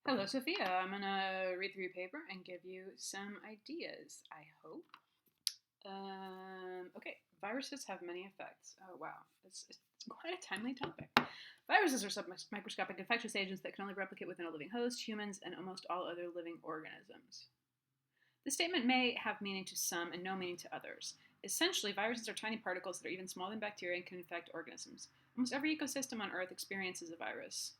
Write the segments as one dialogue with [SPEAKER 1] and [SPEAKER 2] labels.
[SPEAKER 1] Hello, Sophia. I'm going to read through your paper and give you some ideas, I hope. Okay, viruses have many effects. Oh, wow. It's quite a timely topic. Viruses are submicroscopic infectious agents that can only replicate within a living host, humans, and almost all other living organisms. The statement may have meaning to some and no meaning to others. Essentially, viruses are tiny particles that are even smaller than bacteria and can infect organisms. Almost every ecosystem on Earth experiences a virus.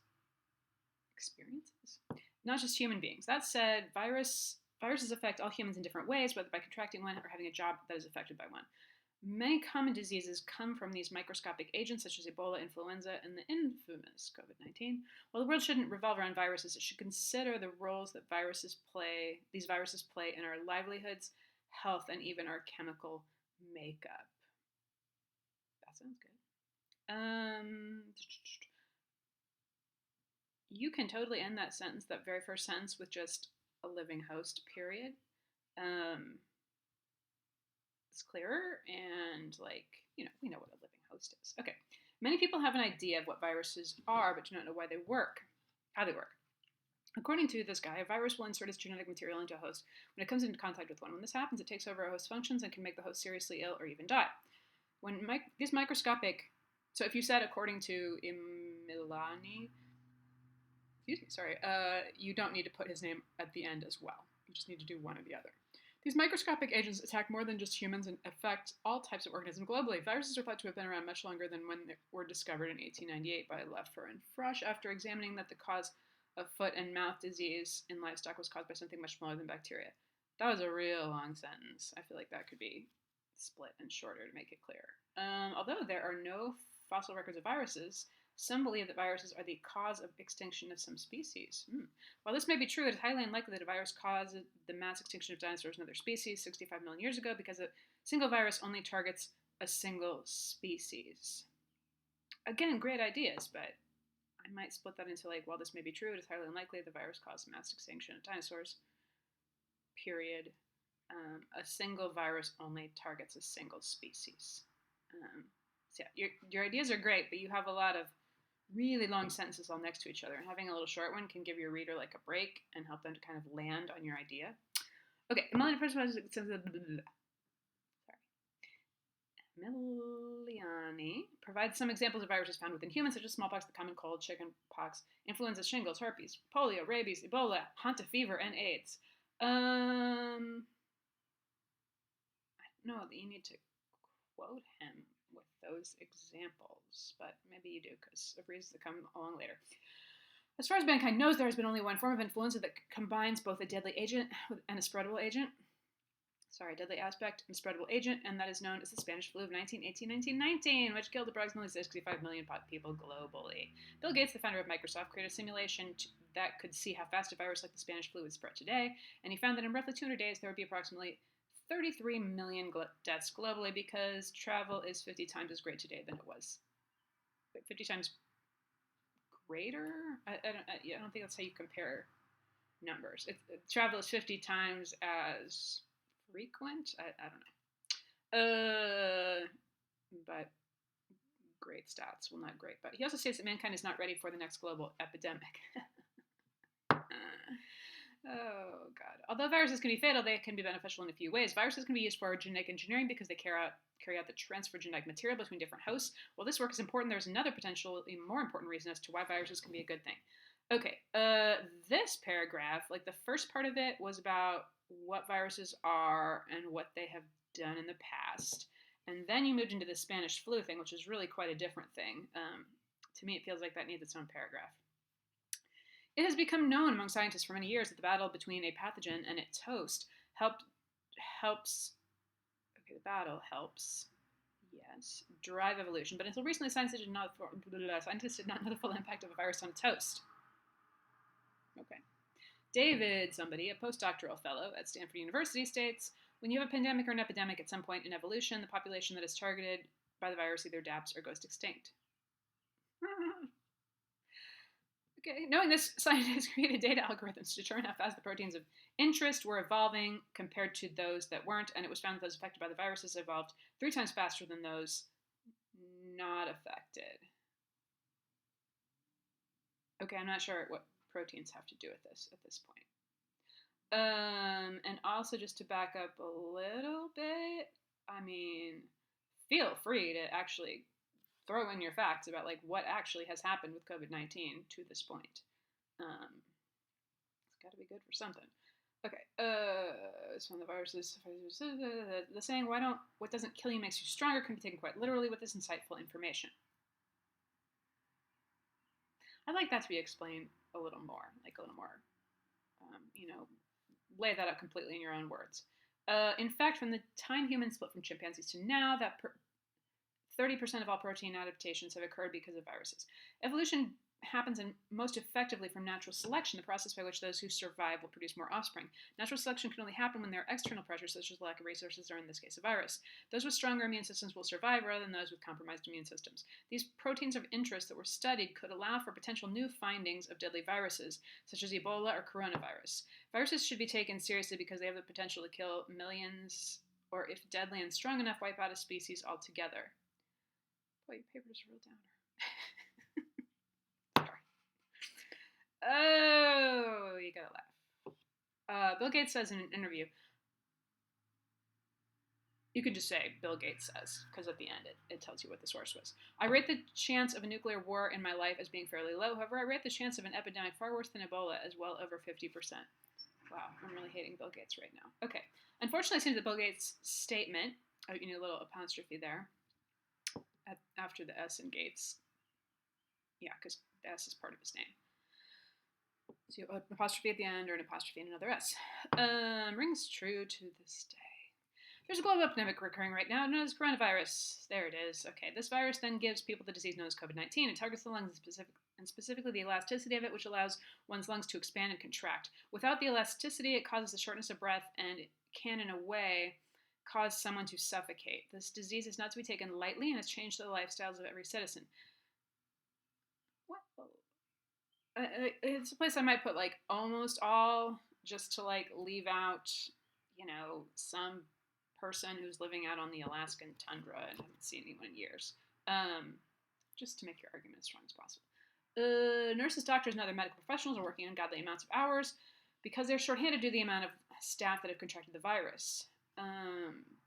[SPEAKER 1] Experiences? Not just human beings. That said, viruses affect all humans in different ways, whether by contracting one or having a job that is affected by one. Many common diseases come from these microscopic agents, such as Ebola, influenza, and the infamous COVID-19. While the world shouldn't revolve around viruses, it should consider the roles that these viruses play in our livelihoods, health, and even our chemical makeup. That sounds good. You can totally end that sentence, that very first sentence, with just a living host, period. It's clearer, and we know what a living host is. Okay. Many people have an idea of what viruses are, but do not know how they work. According to this guy, a virus will insert its genetic material into a host when it comes into contact with one. When this happens, it takes over a host's functions and can make the host seriously ill or even die. These microscopic, so if you said according to Milani, you don't need to put his name at the end as well. You just need to do one or the other. These microscopic agents attack more than just humans and affect all types of organisms globally. Viruses are thought to have been around much longer than when they were discovered in 1898 by Leffer and Frush, after examining that the cause of foot and mouth disease in livestock was caused by something much smaller than bacteria. That was a real long sentence. I feel like that could be split and shorter to make it clear. Although there are no fossil records of viruses, some believe that viruses are the cause of extinction of some species. While this may be true, it is highly unlikely that a virus caused the mass extinction of dinosaurs and other species 65 million years ago, because a single virus only targets a single species. Again, great ideas, but I might split that into while this may be true, it is highly unlikely the virus caused mass extinction of dinosaurs, period. A single virus only targets a single species. So yeah, your ideas are great, but you have a lot of really long sentences all next to each other, and having a little short one can give your reader a break and help them to kind of land on your idea. Okay, Miliani provides some examples of viruses found within humans, such as smallpox, the common cold, chickenpox, influenza, shingles, herpes, polio, rabies, Ebola, Hanta fever, and AIDS. I don't know that you need to quote him with those examples, but maybe you do because of reasons that come along later. As far as mankind knows, there has been only one form of influenza that combines both a deadly agent and a spreadable agent. Deadly aspect and spreadable agent, and that is known as the Spanish flu of 1918-1919, which killed approximately 65 million people globally. Bill Gates, the founder of Microsoft, created a simulation that could see how fast a virus like the Spanish flu would spread today, and he found that in roughly 200 days there would be approximately 33 million deaths globally, because travel is 50 times as great today than it was. 50 times greater? I don't think that's how you compare numbers. Travel is 50 times as frequent? I don't know. But great stats. Well, not great. But he also states that mankind is not ready for the next global epidemic. Oh, God. Although viruses can be fatal, they can be beneficial in a few ways. Viruses can be used for genetic engineering because they carry out the transfer of genetic material between different hosts. While this work is important, there's another potentially more important reason as to why viruses can be a good thing. Okay, this paragraph, the first part of it was about what viruses are and what they have done in the past. And then you moved into the Spanish flu thing, which is really quite a different thing. To me, it feels like that needs its own paragraph. It has become known among scientists for many years that the battle between a pathogen and its host helps drive evolution. But until recently, scientists did not know the full impact of a virus on its host. Okay. David, a postdoctoral fellow at Stanford University, states, when you have a pandemic or an epidemic at some point in evolution, the population that is targeted by the virus either adapts or goes extinct. Okay, knowing this, scientists created data algorithms to determine how fast the proteins of interest were evolving compared to those that weren't, and it was found that those affected by the viruses evolved 3 times faster than those not affected. Okay, I'm not sure proteins have to do with this at this point. And also, just to back up a little bit, I mean, feel free to actually throw in your facts about like what actually has happened with COVID-19 to this point. It's got to be good for something. Okay, it's one of the viruses. The saying, what doesn't kill you makes you stronger, can be taken quite literally with this insightful information. I'd like that to be explained a little more, lay that out completely in your own words. In fact, from the time humans split from chimpanzees to now, that 30% of all protein adaptations have occurred because of viruses. Evolution happens most effectively from natural selection, the process by which those who survive will produce more offspring. Natural selection can only happen when there are external pressures, such as lack of resources or, in this case, a virus. Those with stronger immune systems will survive rather than those with compromised immune systems. These proteins of interest that were studied could allow for potential new findings of deadly viruses, such as Ebola or coronavirus. Viruses should be taken seriously because they have the potential to kill millions, or if deadly and strong enough, wipe out a species altogether. Boy, your paper is a real downer. Oh, you gotta laugh. Bill Gates says in an interview, you can just say Bill Gates says, because at the end it tells you what the source was. I rate the chance of a nuclear war in my life as being fairly low. However, I rate the chance of an epidemic far worse than Ebola as well over 50%. Wow, I'm really hating Bill Gates right now. Okay. Unfortunately, it seems that Bill Gates' statement, a little apostrophe there, after the S in Gates. Yeah, because the S is part of his name. So an apostrophe at the end or an apostrophe and another S. Rings true to this day. There's a global epidemic recurring right now known as coronavirus. There it is. Okay, this virus then gives people the disease known as COVID-19. It targets the lungs and specifically the elasticity of it, which allows one's lungs to expand and contract. Without the elasticity, it causes a shortness of breath and it can, in a way, cause someone to suffocate. This disease is not to be taken lightly and has changed the lifestyles of every citizen. What? It's a place I might put like almost all, just to like leave out, some person who's living out on the Alaskan tundra and haven't seen anyone in years. Just to make your argument as strong as possible. Nurses, doctors, and other medical professionals are working ungodly amounts of hours because they're shorthanded due to the amount of staff that have contracted the virus.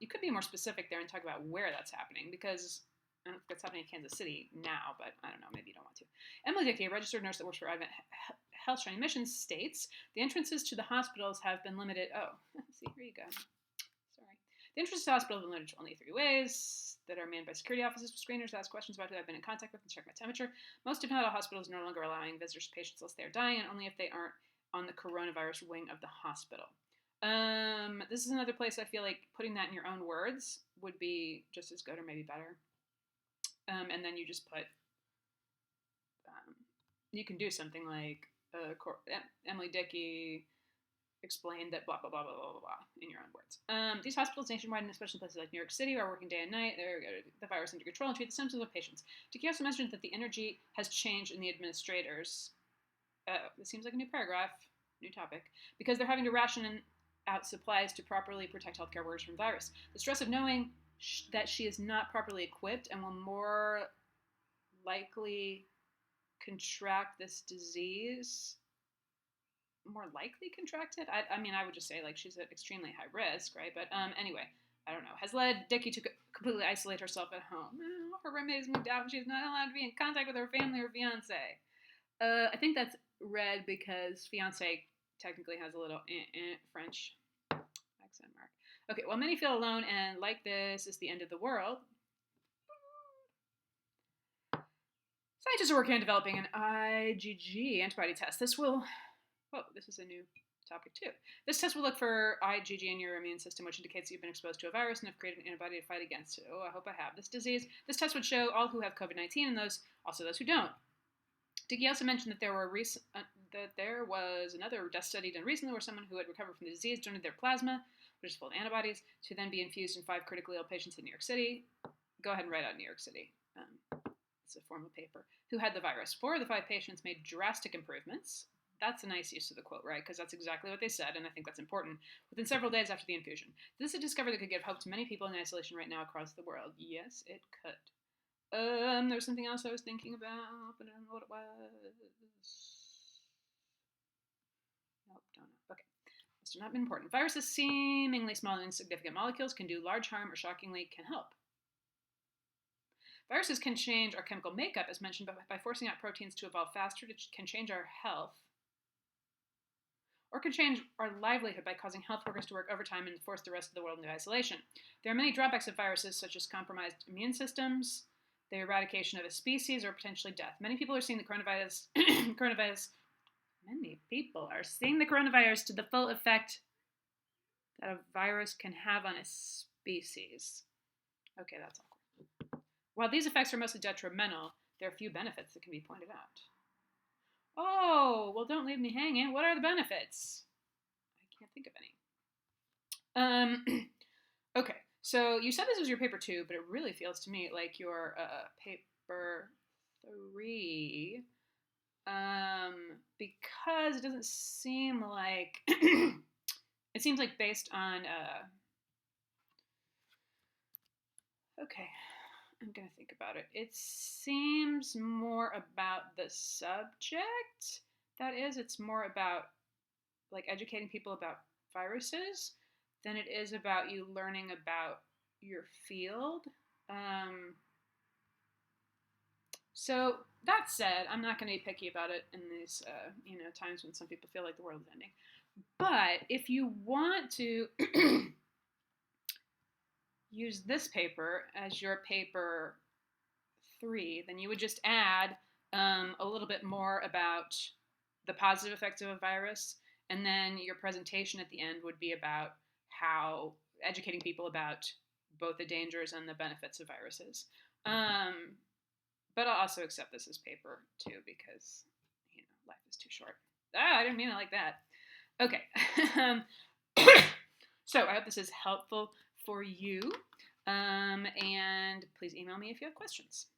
[SPEAKER 1] You could be more specific there and talk about where that's happening, because I don't think that's happening in Kansas City now, but I don't know, maybe you don't want to. Emily Dickey, a registered nurse that works for Advent Health Shining Missions, states, the entrances to the hospitals have been limited. Oh, see, here you go. Sorry. The entrances to the hospital have been limited to only 3 ways that are manned by security officers with screeners that ask questions about who I've been in contact with and check my temperature. Most, if not all, hospitals are no longer allowing visitors to patients unless they are dying, and only if they aren't on the coronavirus wing of the hospital. This is another place I feel like putting that in your own words would be just as good or maybe better. And then you just put, you can do something like, Emily Dickey explained that blah, blah, blah, blah, blah, blah, blah, in your own words. These hospitals nationwide, and especially places like New York City, are working day and night. They're the virus under control and treat the symptoms of patients. Dickey also mentioned that the energy has changed in the administrators. This seems like a new paragraph, new topic, because they're having to ration out supplies to properly protect healthcare workers from virus. The stress of knowing that she is not properly equipped and will more likely contract this disease. More likely contract it? I mean, I would just say, like, she's at extremely high risk, right? But anyway, I don't know. Has led Dickey to completely isolate herself at home. Her roommates moved out and she's not allowed to be in contact with her family or fiance. I think that's red because fiance technically has a little French accent mark. Okay, well, many feel alone and like this is the end of the world. Scientists are working on developing an IgG antibody test. This is a new topic too. This test will look for IgG in your immune system, which indicates you've been exposed to a virus and have created an antibody to fight against it. Oh, I hope I have this disease. This test would show all who have COVID-19 and those who don't. Dickey also mentioned that there was another death study done recently where someone who had recovered from the disease donated their plasma, which is full of antibodies, to then be infused in 5 critically ill patients in New York City. Go ahead and write out New York City. It's a formal paper. Who had the virus? 4 of the 5 patients made drastic improvements. That's a nice use of the quote, right? Because that's exactly what they said, and I think that's important. Within several days after the infusion. This is a discovery that could give hope to many people in isolation right now across the world. Yes, it could. There was something else I was thinking about, but I don't know what it was. Those have not been important. Viruses, seemingly small and insignificant molecules, can do large harm or shockingly can help. Viruses can change our chemical makeup, as mentioned, but by forcing out proteins to evolve faster, it can change our health, or can change our livelihood by causing health workers to work overtime and force the rest of the world into isolation. There are many drawbacks of viruses, such as compromised immune systems, the eradication of a species, or potentially death. Many people are seeing the coronavirus to the full effect that a virus can have on a species. Okay, that's awkward. While these effects are mostly detrimental, there are few benefits that can be pointed out. Oh, well, don't leave me hanging. What are the benefits? I can't think of any. Okay, so you said this was your paper 2, but it really feels to me like your paper 3, because it doesn't seem like it seems like based on okay, I'm gonna think about it. It seems more about the subject. That is, it's more about like educating people about viruses than it is about you learning about your field. So that said, I'm not going to be picky about it in these times when some people feel like the world is ending. But if you want to use this paper as your paper 3, then you would just add a little bit more about the positive effects of a virus, and then your presentation at the end would be about how educating people about both the dangers and the benefits of viruses. But I'll also accept this as paper 2 because life is too short. I didn't mean it like that. Okay. So I hope this is helpful for you. And please email me if you have questions.